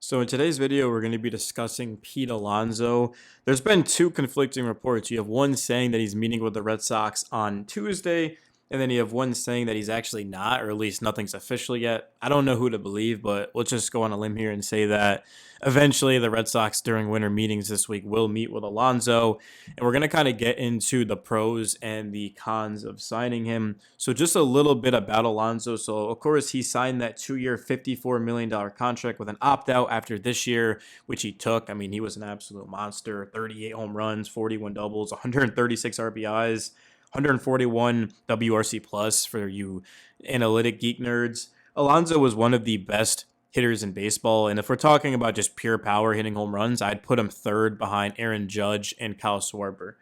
So in today's video, we're going to be discussing Pete Alonso. There's been two conflicting reports. You have one saying that he's meeting with the Red Sox on Tuesday, and then you have one saying that he's actually not, or at least nothing's official yet. I don't know who to believe, but let's just go on a limb here and say that eventually the Red Sox during winter meetings this week will meet with Alonso, and we're going to kind of get into the pros and the cons of signing him. So just a little bit about Alonso. So of course he signed that 2-year, $54 million contract with an opt-out after this year, which he took. I mean, he was an absolute monster. 38 home runs, 41 doubles, 136 RBIs, 141 WRC plus for you analytic geek nerds. Alonso was one of the best hitters in baseball. And if we're talking about just pure power hitting home runs, I'd put him third behind Aaron Judge and Kyle Schwarber.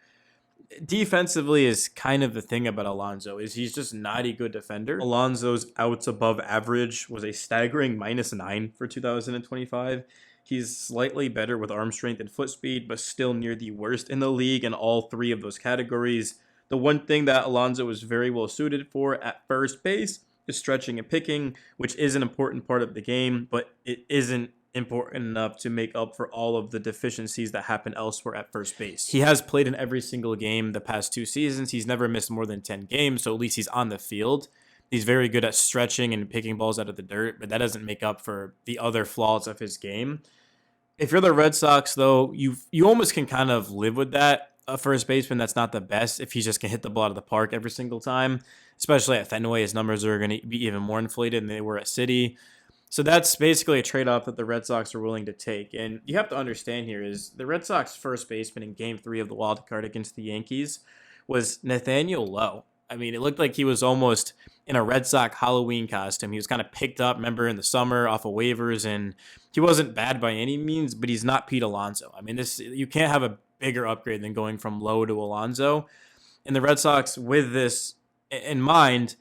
Defensively is kind of the thing about Alonso is he's just not a good defender. Alonso's outs above average was a staggering -9 for 2025. He's slightly better with arm strength and foot speed, but still near the worst in the league in all three of those categories. The one thing that Alonso is very well suited for at first base is stretching and picking, which is an important part of the game, but it isn't important enough to make up for all of the deficiencies that happen elsewhere at first base. He has played in every single game the past 2 seasons. He's never missed more than 10 games, so at least he's on the field. He's very good at stretching and picking balls out of the dirt, but that doesn't make up for the other flaws of his game. If you're the Red Sox, though, you almost can kind of live with that. A first baseman that's not the best if he just can hit the ball out of the park every single time, especially at Fenway. His numbers are going to be even more inflated than they were at City. So that's basically a trade-off that the Red Sox are willing to take. And you have to understand here is the Red Sox first baseman in game 3 of the wild card against the Yankees was Nathaniel Lowe. I mean, it looked like he was almost in a Red Sox Halloween costume. He was kind of picked up, remember, in the summer off of waivers, and he wasn't bad by any means, but he's not Pete Alonso. I mean, this you can't have a bigger upgrade than going from Lowe to Alonso. And the Red Sox, with this in mind,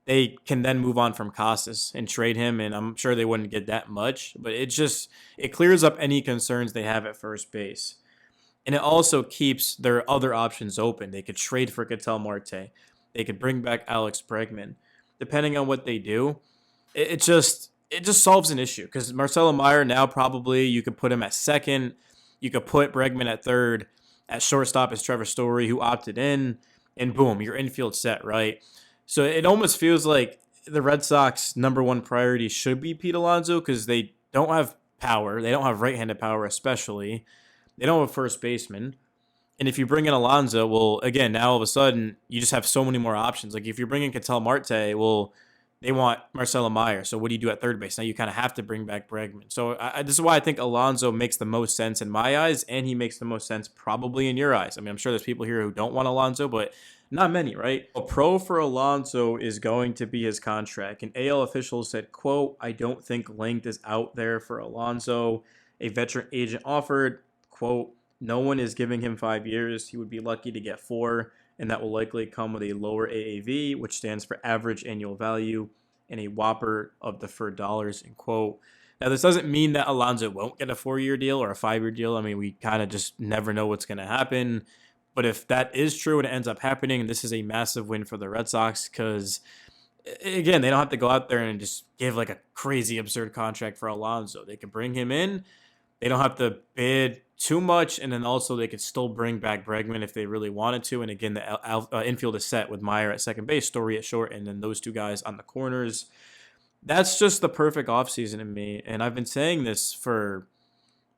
they can then move on from Casas and trade him, and I'm sure they wouldn't get that much, but it clears up any concerns they have at first base. And it also keeps their other options open. They could trade for Ketel Marte. They could bring back Alex Bregman. Depending on what they do, it just solves an issue because Marcelo Meyer now probably you could put him at second. You could put Bregman at third. At shortstop is Trevor Story, who opted in, and boom, your infield set, right? So it almost feels like the Red Sox number one priority should be Pete Alonso because they don't have power. They don't have right-handed power, especially. They don't have a first baseman. And if you bring in Alonso, well, again, now all of a sudden you just have so many more options. Like if you bring in Ketel Marte, well, they want Marcelo Meyer. So what do you do at third base? Now you kind of have to bring back Bregman. So this is why I think Alonso makes the most sense in my eyes, and he makes the most sense probably in your eyes. I mean, I'm sure there's people here who don't want Alonso, but not many, right? A pro for Alonso is going to be his contract. An AL official said, quote, "I don't think length is out there for Alonso." A veteran agent offered, quote, "No one is giving him 5 years. He would be lucky to get 4, and that will likely come with a lower AAV, which stands for average annual value, and a whopper of deferred dollars," end quote. Now, this doesn't mean that Alonso won't get a 4-year deal or a 5-year deal. I mean, we kind of just never know what's going to happen. But if that is true and it ends up happening, this is a massive win for the Red Sox because, again, they don't have to go out there and just give like a crazy, absurd contract for Alonso. They can bring him in. They don't have to bid too much, and then also they could still bring back Bregman if they really wanted to. And again, the infield is set with Meyer at second base, Story at short, and then those two guys on the corners. That's just the perfect offseason to me. And I've been saying this for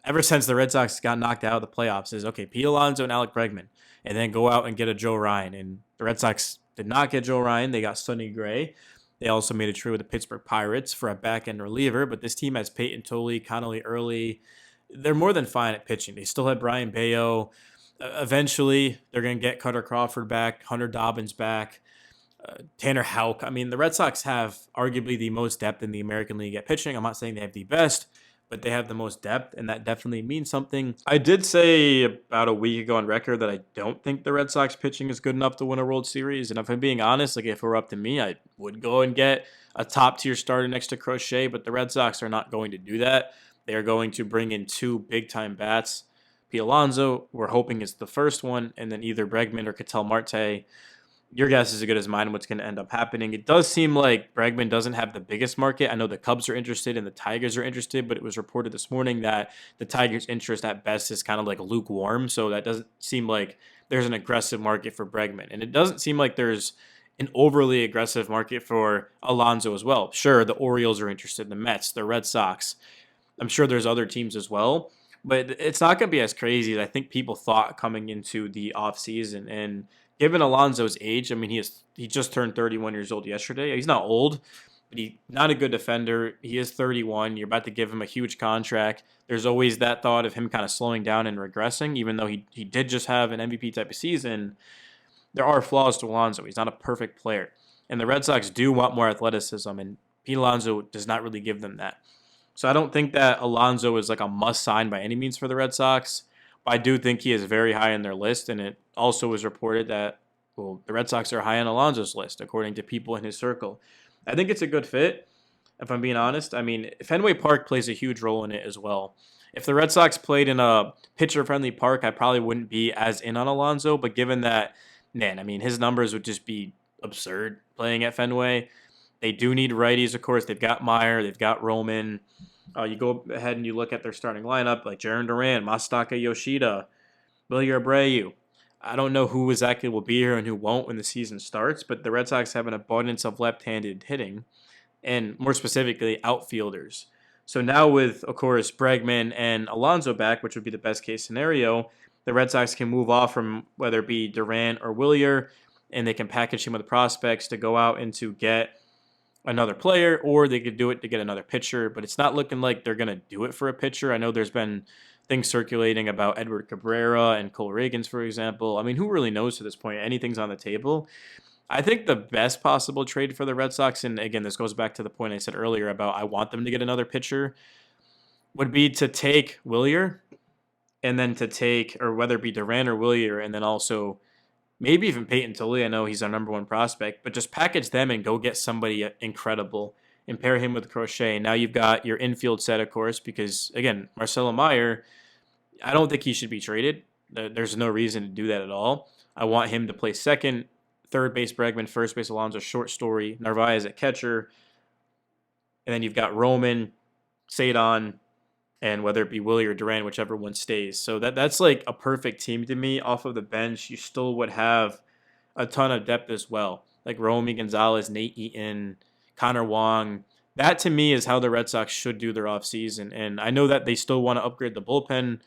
ever since the Red Sox got knocked out of the playoffs is, okay, Pete Alonso and Alec Bregman, and then go out and get a Joe Ryan. And the Red Sox did not get Joe Ryan. They got Sonny Gray. They also made a trade with the Pittsburgh Pirates for a back-end reliever, but this team has Peyton Tolley, Connolly Early. They're more than fine at pitching. They still have Brian Bayo. Eventually, they're going to get Cutter Crawford back, Hunter Dobbins back, Tanner Houck. I mean, the Red Sox have arguably the most depth in the American League at pitching. I'm not saying they have the best, but they have the most depth, and that definitely means something. I did say about a week ago on record that I don't think the Red Sox pitching is good enough to win a World Series, and if I'm being honest, like if it were up to me, I would go and get a top-tier starter next to Crochet, but the Red Sox are not going to do that. They are going to bring in 2 big-time bats. Pete Alonso, we're hoping is the first one, and then either Bregman or Ketel Marte. your guess is as good as mine what's going to end up happening. It does seem like Bregman doesn't have the biggest market. I know the Cubs are interested and the Tigers are interested, but it was reported this morning that the Tigers' interest at best is kind of like lukewarm. So that doesn't seem like there's an aggressive market for Bregman. And it doesn't seem like there's an overly aggressive market for Alonso as well. Sure, the Orioles are interested, the Mets, the Red Sox. I'm sure there's other teams as well, but it's not going to be as crazy as I think people thought coming into the offseason. And given Alonso's age, I mean, he just turned 31 years old yesterday. He's not old, but he's not a good defender. He is 31. You're about to give him a huge contract. There's always that thought of him kind of slowing down and regressing, even though he did just have an MVP type of season. There are flaws to Alonso. He's not a perfect player. And the Red Sox do want more athleticism, and Pete Alonso does not really give them that. So I don't think that Alonso is like a must sign by any means for the Red Sox. But I do think he is very high on their list, and it also was reported that the Red Sox are high on Alonso's list, according to people in his circle. I think it's a good fit, if I'm being honest. I mean, Fenway Park plays a huge role in it as well. If the Red Sox played in a pitcher-friendly park, I probably wouldn't be as in on Alonso. But given that, man, I mean, his numbers would just be absurd playing at Fenway. They do need righties, of course. They've got Meyer, they've got Roman. You go ahead and you look at their starting lineup, like Jarren Duran, Masataka Yoshida, Wilyer Abreu. I don't know who exactly will be here and who won't when the season starts, but the Red Sox have an abundance of left-handed hitting, and more specifically, outfielders. So now with, of course, Bregman and Alonso back, which would be the best case scenario, the Red Sox can move off from whether it be Duran or Wilyer, and they can package him with prospects to go out and to get another player, or they could do it to get another pitcher, but it's not looking like they're going to do it for a pitcher. I know there's been things circulating about Edward Cabrera and Cole Reagans, for example. I mean, who really knows to this point? Anything's on the table. I think the best possible trade for the Red Sox, and again, this goes back to the point I said earlier about I want them to get another pitcher, would be to take Wilyer and then to take, or whether it be Duran or Wilyer, and then also maybe even Peyton Tully. I know he's our number one prospect, but just package them and go get somebody incredible and pair him with Crochet. Now you've got your infield set, of course, because, again, Marcelo Meyer, I don't think he should be traded. There's no reason to do that at all. I want him to play second, third base Bregman, first base Alonso, short story, Narvaez at catcher. And then you've got Roman, Sadon, and whether it be Willie or Duran, whichever one stays. So that's like a perfect team to me. Off of the bench, you still would have a ton of depth as well. Like Romy Gonzalez, Nate Eaton, Connor Wong. That to me is how the Red Sox should do their offseason. And I know that they still want to upgrade the bullpen.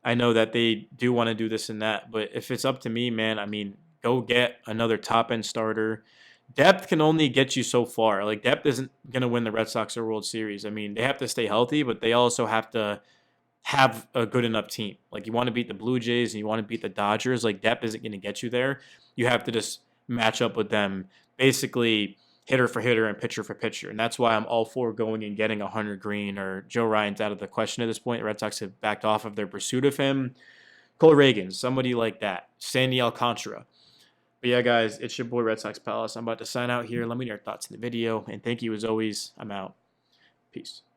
I know that they do want to do this and that. But if it's up to me, man, I mean, go get another top-end starter. Depth can only get you so far. Like, depth isn't going to win the Red Sox a World Series. I mean, they have to stay healthy, but they also have to have a good enough team. Like, you want to beat the Blue Jays and you want to beat the Dodgers. Like, depth isn't going to get you there. You have to just match up with them, basically hitter for hitter and pitcher for pitcher. And that's why I'm all for going and getting a Hunter Green, or Joe Ryan's out of the question at this point. The Red Sox have backed off of their pursuit of him. Cole Reagans, somebody like that. Sandy Alcantara. But yeah, guys, it's your boy Red Sox Palace. I'm about to sign out here. Let me know your thoughts in the video. And thank you as always. I'm out. Peace.